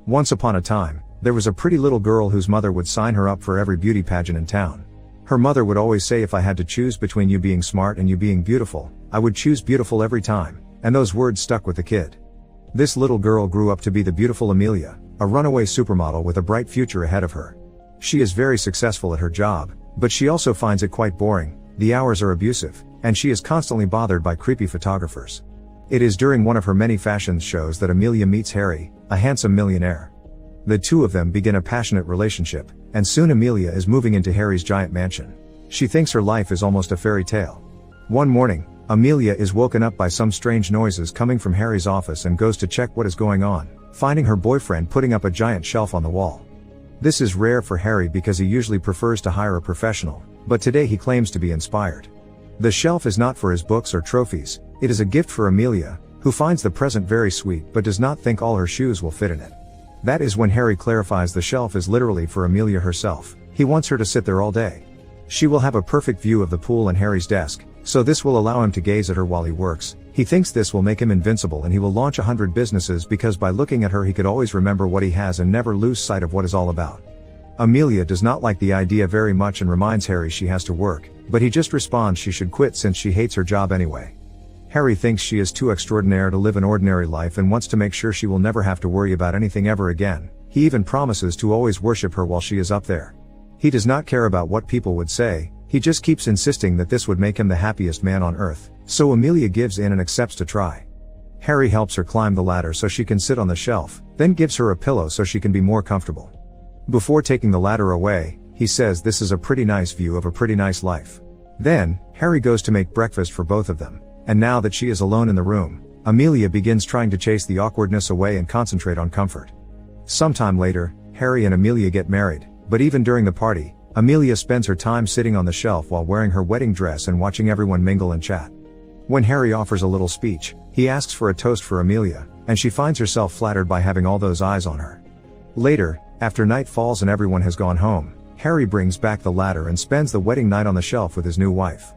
Once upon a time, there was a pretty little girl whose mother would sign her up for every beauty pageant in town. Her mother would always say, if I had to choose between you being smart and you being beautiful, I would choose beautiful every time, and those words stuck with the kid. This little girl grew up to be the beautiful Amelia, a runaway supermodel with a bright future ahead of her. She is very successful at her job, but she also finds it quite boring, the hours are abusive, and she is constantly bothered by creepy photographers. It is during one of her many fashion shows that Amelia meets Harry, a handsome millionaire. The two of them begin a passionate relationship, and soon Amelia is moving into Harry's giant mansion. She thinks her life is almost a fairy tale. One morning, Amelia is woken up by some strange noises coming from Harry's office and goes to check what is going on, finding her boyfriend putting up a giant shelf on the wall. This is rare for Harry because he usually prefers to hire a professional, but today he claims to be inspired. The shelf is not for his books or trophies, it is a gift for Amelia, who finds the present very sweet but does not think all her shoes will fit in it. That is when Harry clarifies the shelf is literally for Amelia herself. He wants her to sit there all day. She will have a perfect view of the pool and Harry's desk, so this will allow him to gaze at her while he works. He thinks this will make him invincible and he will launch 100 businesses because by looking at her he could always remember what he has and never lose sight of what it's all about. Amelia does not like the idea very much and reminds Harry she has to work, but he just responds she should quit since she hates her job anyway. Harry thinks she is too extraordinary to live an ordinary life and wants to make sure she will never have to worry about anything ever again. He even promises to always worship her while she is up there. He does not care about what people would say, he just keeps insisting that this would make him the happiest man on earth, so Amelia gives in and accepts to try. Harry helps her climb the ladder so she can sit on the shelf, then gives her a pillow so she can be more comfortable. Before taking the ladder away, he says this is a pretty nice view of a pretty nice life. Then, Harry goes to make breakfast for both of them, and now that she is alone in the room, Amelia begins trying to chase the awkwardness away and concentrate on comfort. Sometime later, Harry and Amelia get married, but even during the party, Amelia spends her time sitting on the shelf while wearing her wedding dress and watching everyone mingle and chat. When Harry offers a little speech, he asks for a toast for Amelia, and she finds herself flattered by having all those eyes on her. Later, after night falls and everyone has gone home, Harry brings back the ladder and spends the wedding night on the shelf with his new wife.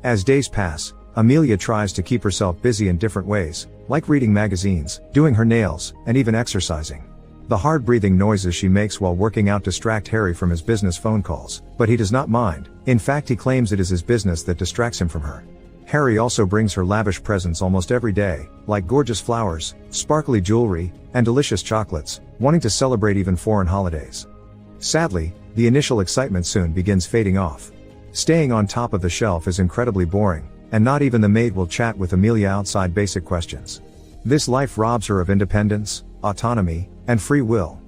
As days pass, Amelia tries to keep herself busy in different ways, like reading magazines, doing her nails, and even exercising. The hard breathing noises she makes while working out distract Harry from his business phone calls, but he does not mind. In fact, he claims it is his business that distracts him from her. Harry also brings her lavish presents almost every day, like gorgeous flowers, sparkly jewelry, and delicious chocolates, wanting to celebrate even foreign holidays. Sadly, the initial excitement soon begins fading off. Staying on top of the shelf is incredibly boring, and not even the maid will chat with Amelia outside basic questions. This life robs her of independence, autonomy, and free will.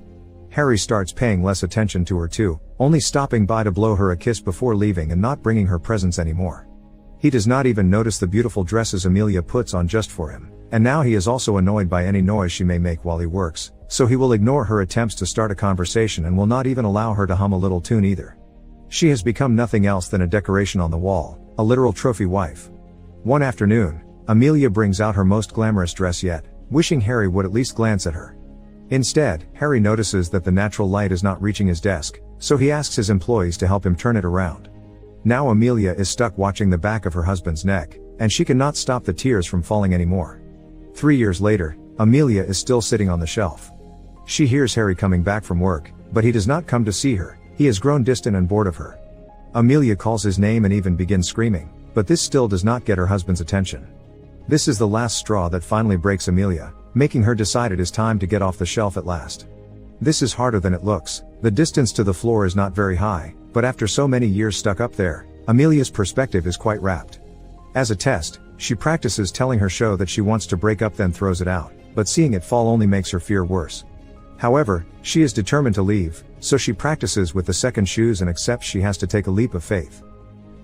Harry starts paying less attention to her too, only stopping by to blow her a kiss before leaving and not bringing her presents anymore. He does not even notice the beautiful dresses Amelia puts on just for him, and now he is also annoyed by any noise she may make while he works, so he will ignore her attempts to start a conversation and will not even allow her to hum a little tune either. She has become nothing else than a decoration on the wall, a literal trophy wife. One afternoon, Amelia brings out her most glamorous dress yet, wishing Harry would at least glance at her. Instead, Harry notices that the natural light is not reaching his desk, so he asks his employees to help him turn it around. Now Amelia is stuck watching the back of her husband's neck, and she cannot stop the tears from falling anymore. 3 years later, Amelia is still sitting on the shelf. She hears Harry coming back from work, but he does not come to see her. He has grown distant and bored of her. Amelia calls his name and even begins screaming, but this still does not get her husband's attention. This is the last straw that finally breaks Amelia, making her decide it is time to get off the shelf at last. This is harder than it looks. The distance to the floor is not very high, but after so many years stuck up there, Amelia's perspective is quite rapt. As a test, she practices telling her show that she wants to break up then throws it out, but seeing it fall only makes her fear worse. However, she is determined to leave, so she practices with the second shoes and accepts she has to take a leap of faith.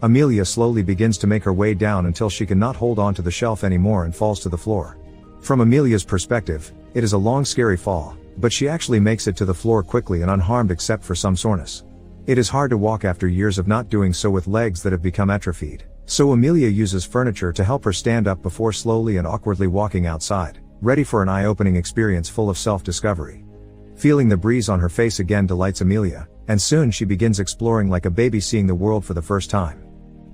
Amelia slowly begins to make her way down until she cannot hold on to the shelf anymore and falls to the floor. From Amelia's perspective, it is a long scary fall, but she actually makes it to the floor quickly and unharmed except for some soreness. It is hard to walk after years of not doing so with legs that have become atrophied, so Amelia uses furniture to help her stand up before slowly and awkwardly walking outside, ready for an eye-opening experience full of self-discovery. Feeling the breeze on her face again delights Amelia, and soon she begins exploring like a baby seeing the world for the first time.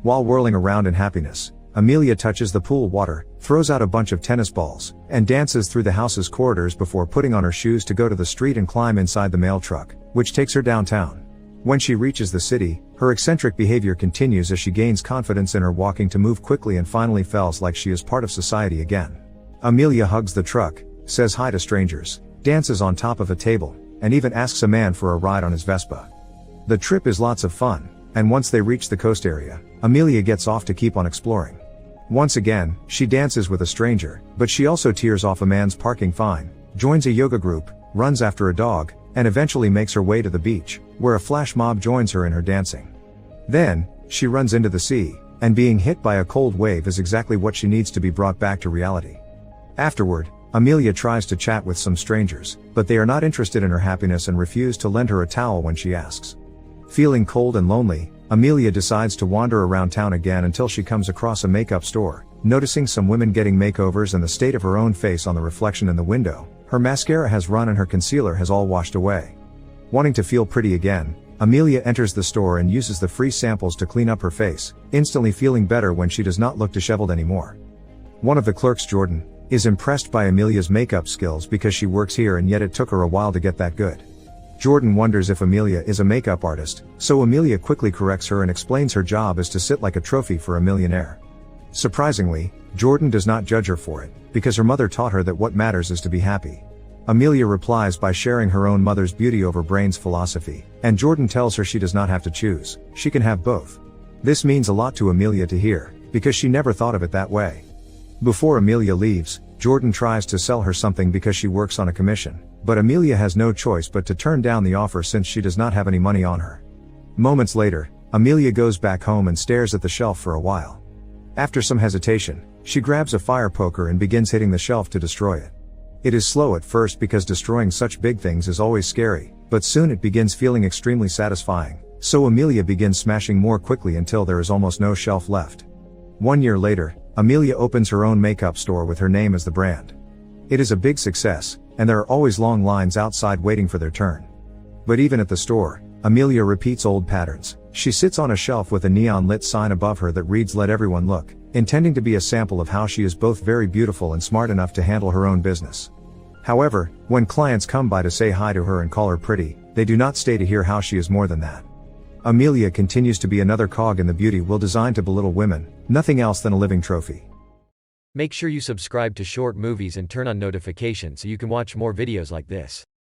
While whirling around in happiness, Amelia touches the pool water, throws out a bunch of tennis balls, and dances through the house's corridors before putting on her shoes to go to the street and climb inside the mail truck, which takes her downtown. When she reaches the city, her eccentric behavior continues as she gains confidence in her walking to move quickly and finally feels like she is part of society again. Amelia hugs the truck, says hi to strangers, dances on top of a table, and even asks a man for a ride on his Vespa. The trip is lots of fun, and once they reach the coast area, Amelia gets off to keep on exploring. Once again, she dances with a stranger, but she also tears off a man's parking fine, joins a yoga group, runs after a dog, and eventually makes her way to the beach, where a flash mob joins her in her dancing. Then, she runs into the sea, and being hit by a cold wave is exactly what she needs to be brought back to reality. Afterward, Amelia tries to chat with some strangers, but they are not interested in her happiness and refuse to lend her a towel when she asks. Feeling cold and lonely, Amelia decides to wander around town again until she comes across a makeup store. Noticing some women getting makeovers and the state of her own face on the reflection in the window, her mascara has run and her concealer has all washed away. Wanting to feel pretty again, Amelia enters the store and uses the free samples to clean up her face, instantly feeling better when she does not look disheveled anymore. One of the clerks, Jordan, is impressed by Amelia's makeup skills because she works here and yet it took her a while to get that good. Jordan wonders if Amelia is a makeup artist, so Amelia quickly corrects her and explains her job is to sit like a trophy for a millionaire. Surprisingly, Jordan does not judge her for it, because her mother taught her that what matters is to be happy. Amelia replies by sharing her own mother's beauty over brains philosophy, and Jordan tells her she does not have to choose, she can have both. This means a lot to Amelia to hear, because she never thought of it that way. Before Amelia leaves, Jordan tries to sell her something because she works on a commission, but Amelia has no choice but to turn down the offer since she does not have any money on her. Moments later, Amelia goes back home and stares at the shelf for a while. After some hesitation, she grabs a fire poker and begins hitting the shelf to destroy it. It is slow at first because destroying such big things is always scary, but soon it begins feeling extremely satisfying, so Amelia begins smashing more quickly until there is almost no shelf left. 1 year later, Amelia opens her own makeup store with her name as the brand. It is a big success, and there are always long lines outside waiting for their turn. But even at the store, Amelia repeats old patterns. She sits on a shelf with a neon-lit sign above her that reads "Let everyone look," intending to be a sample of how she is both very beautiful and smart enough to handle her own business. However, when clients come by to say hi to her and call her pretty, they do not stay to hear how she is more than that. Amelia continues to be another cog in the beauty wheel designed to belittle women, nothing else than a living trophy. Make sure you subscribe to Short Movies and turn on notifications so you can watch more videos like this.